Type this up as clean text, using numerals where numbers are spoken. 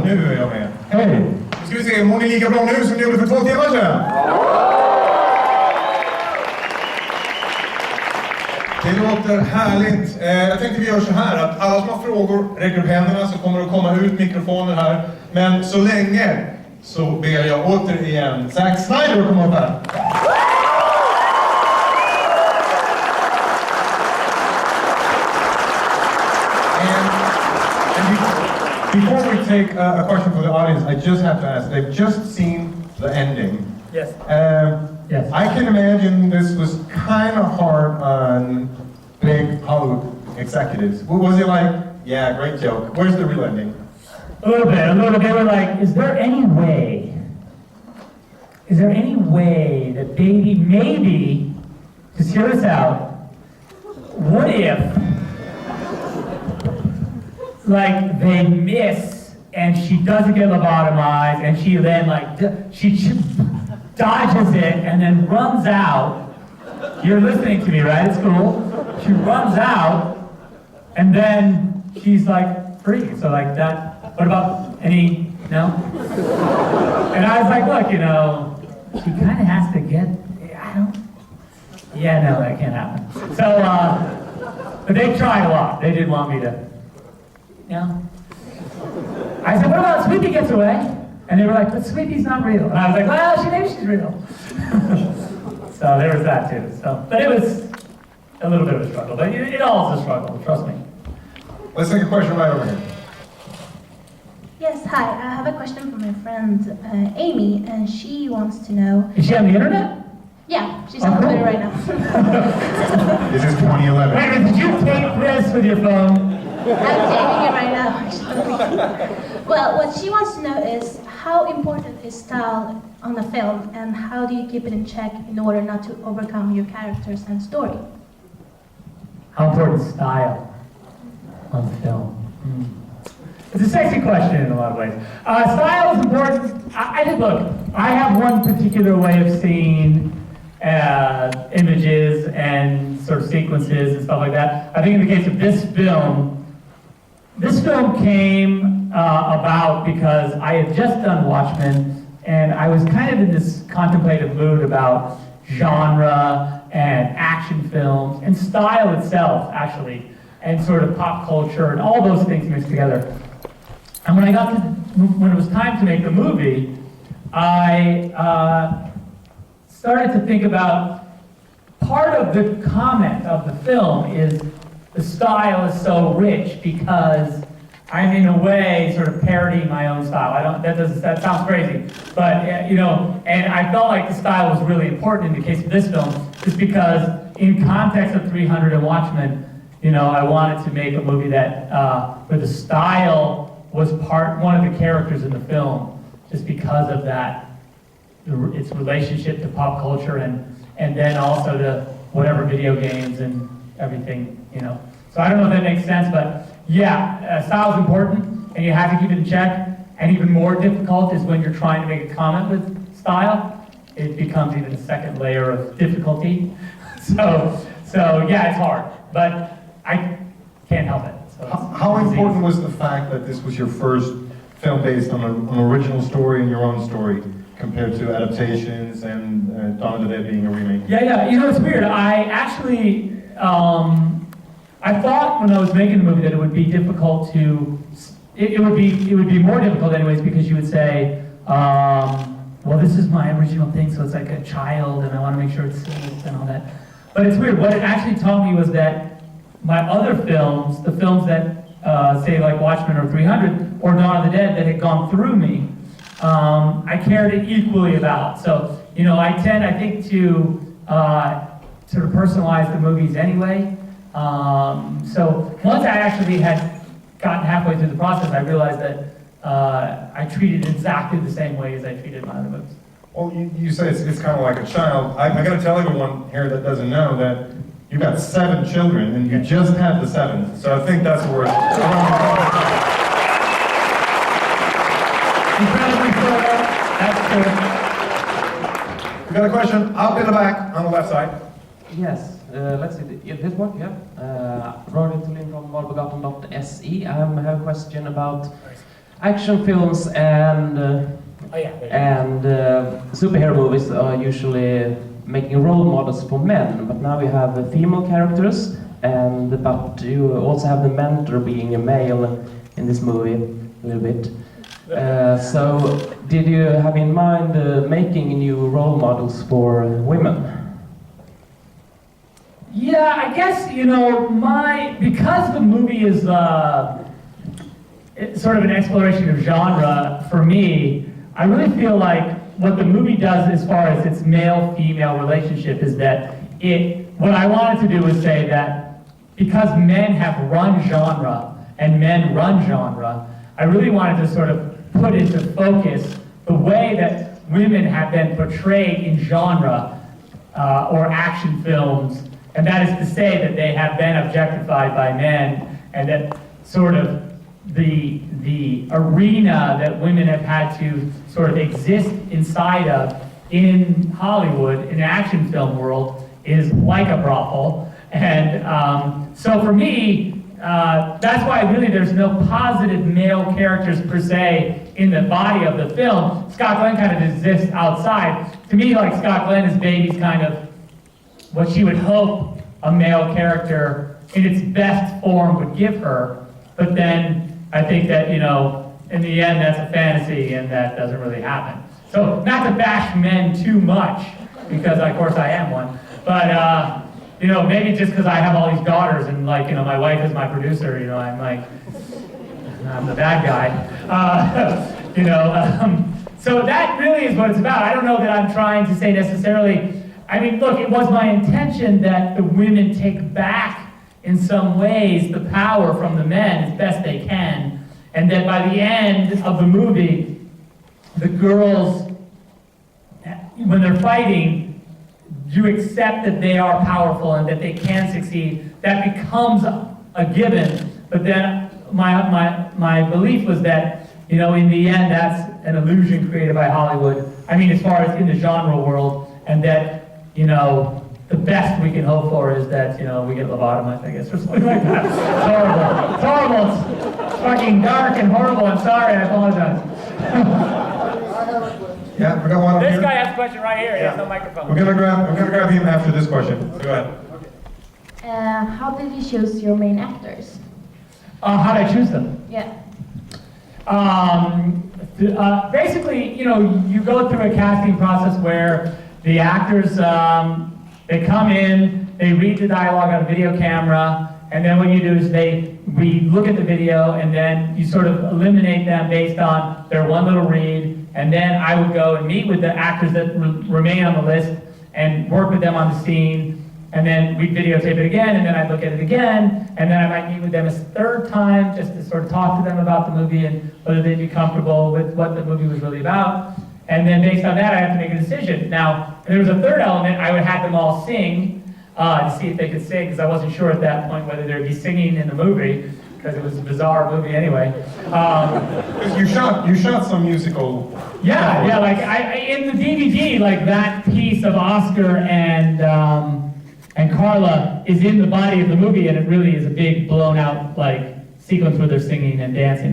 Nu är jag med. Hej! Nu ska vi se, mår ni lika bra nu som ni gjorde för 2 timmar sedan? Det låter härligt. Jag tänkte vi gör så här att alla som har frågor räcker upp händerna så kommer det att komma ut mikrofoner här. Men så länge så ber jag återigen Zack Snyder komma upp här. Before we take a question from the audience, I just have to ask, they've just seen the ending. Yes. Yes. I can imagine this was kind of hard on big Hollywood executives. What was it like? Yeah, great joke. Where's the real ending? A little bit. They were like, is there any way that maybe, just hear us out, what if, like, they miss and she doesn't get lobotomized and she then, like, she dodges it and then runs out. You're listening to me, right? It's cool. She runs out and then she's, like, free. So, like, that, what about any, no? And I was like, look, you know, she kind of has to get, yeah, no, that can't happen. So, but they tried a lot. They didn't want me to, no. I said, what about Sweetie gets away? And they were like, but Sweetie's not real. And I was like, well, maybe she's real. So there was that too. So, but it was a little bit of a struggle. But it all is a struggle, trust me. Let's take a question right over here. Yes, hi. I have a question from my friend Amy, and she wants to know... Is she on the internet? Yeah, she's on Twitter right now. This is 2011. Wait a minute, did you tape this with your phone? I'm taping it right now, actually. Well, what she wants to know is how important is style on a film, and how do you keep it in check in order not to overcome your characters and story? How important is style on film? It's a sexy question in a lot of ways. Style is important. Look, I have one particular way of seeing images and sort of sequences and stuff like that. I think in the case of this film came about because I had just done Watchmen, and I was kind of in this contemplative mood about genre and action films and style itself, actually, and sort of pop culture and all those things mixed together. And when it was time to make the movie, I started to think about part of the comment of the film is the style is so rich because I'm in a way sort of parodying my own style. That sounds crazy, but you know, and I felt like the style was really important in the case of this film, just because in context of 300 and Watchmen, you know, I wanted to make a movie that where the style was one of the characters in the film, just because of that, its relationship to pop culture and then also to whatever video games and everything, you know. So I don't know if that makes sense, but yeah, style is important, and you have to keep it in check. And even more difficult is when you're trying to make a comment with style. It becomes even a second layer of difficulty. So yeah, it's hard, but I can't help it. So how important was the fact that this was your first film based on an original story and your own story, compared to adaptations and Dawn of the Dead being a remake? Yeah, you know, it's weird. I actually, I thought when I was making the movie that it would be difficult to, it would be more difficult anyways, because you would say, well, this is my original thing, so it's like a child, and I want to make sure it's safe and all that. But it's weird. What it actually taught me was that my other films, the films that, say like Watchmen or 300 or Dawn of the Dead that had gone through me, I cared equally about. So, you know, I think to sort of personalize the movies anyway. So once I actually had gotten halfway through the process, I realized that I treated it exactly the same way as I treated my other movies. Well, you say it's kind of like a child. I got to tell everyone here that doesn't know that you've got 7 children, and you just had the 7th. So I think that's worth Incredibly thorough. That's true. We got a question up in the back on the left side. Yes, let's see. This one, yeah. Rory Tulin from Valbogaten.se. SE. I have a question about action films and superhero movies are usually making role models for men, but now we have the female characters, but you also have the mentor being a male in this movie a little bit. So, did you have in mind making new role models for women? Yeah, I guess, you know, because the movie is it's sort of an exploration of genre for me, I really feel like what the movie does as far as its male-female relationship is that what I wanted to do was say that because men have run genre and men run genre, I really wanted to sort of put into focus the way that women have been portrayed in genre or action films, and that is to say that they have been objectified by men, and that sort of the arena that women have had to sort of exist inside of in Hollywood, in the action film world, is like a brothel. And so for me, that's why really there's no positive male characters per se in the body of the film. Scott Glenn kind of exists outside. To me, like Scott Glenn is Baby's kind of what she would hope a male character in its best form would give her. But then I think that, you know, in the end that's a fantasy and that doesn't really happen. So not to bash men too much, because of course I am one, but you know, maybe just because I have all these daughters and like, you know, my wife is my producer, you know, I'm the bad guy. You know, so that really is what it's about. I don't know that I'm trying to say necessarily, I mean, look, it was my intention that the women take back in some ways the power from the men as best they can, and that by the end of the movie, the girls, when they're fighting, you accept that they are powerful and that they can succeed. That becomes a given. But then my belief was that, you know, in the end, that's an illusion created by Hollywood. I mean, as far as in the genre world, and that, you know, the best we can hope for is that, you know, we get lobotomized, I guess, or something like that. It's horrible. It's horrible. It's fucking dark and horrible. I'm sorry. I apologize. Yeah, we got one up This here. guy has a question right here. He has no microphone. We're gonna grab him after this question. Go ahead. How did you choose your main actors? How did I choose them? Yeah. Basically, you know, you go through a casting process where the actors, they come in, they read the dialogue on a video camera, and then what you do is we look at the video, and then you sort of eliminate them based on their one little read, and then I would go and meet with the actors that remain on the list and work with them on the scene, and then we'd videotape it again, and then I'd look at it again, and then I might meet with them a third time just to sort of talk to them about the movie and whether they'd be comfortable with what the movie was really about. And then based on that, I have to make a decision. Now, if there was a third element, I would have them all sing to see if they could sing, because I wasn't sure at that point whether they'd be singing in the movie, because it was a bizarre movie anyway. You shot some musical. Yeah, like in the DVD, like that piece of Oscar and Carla is in the body of the movie, and it really is a big blown out like sequence where they're singing and dancing.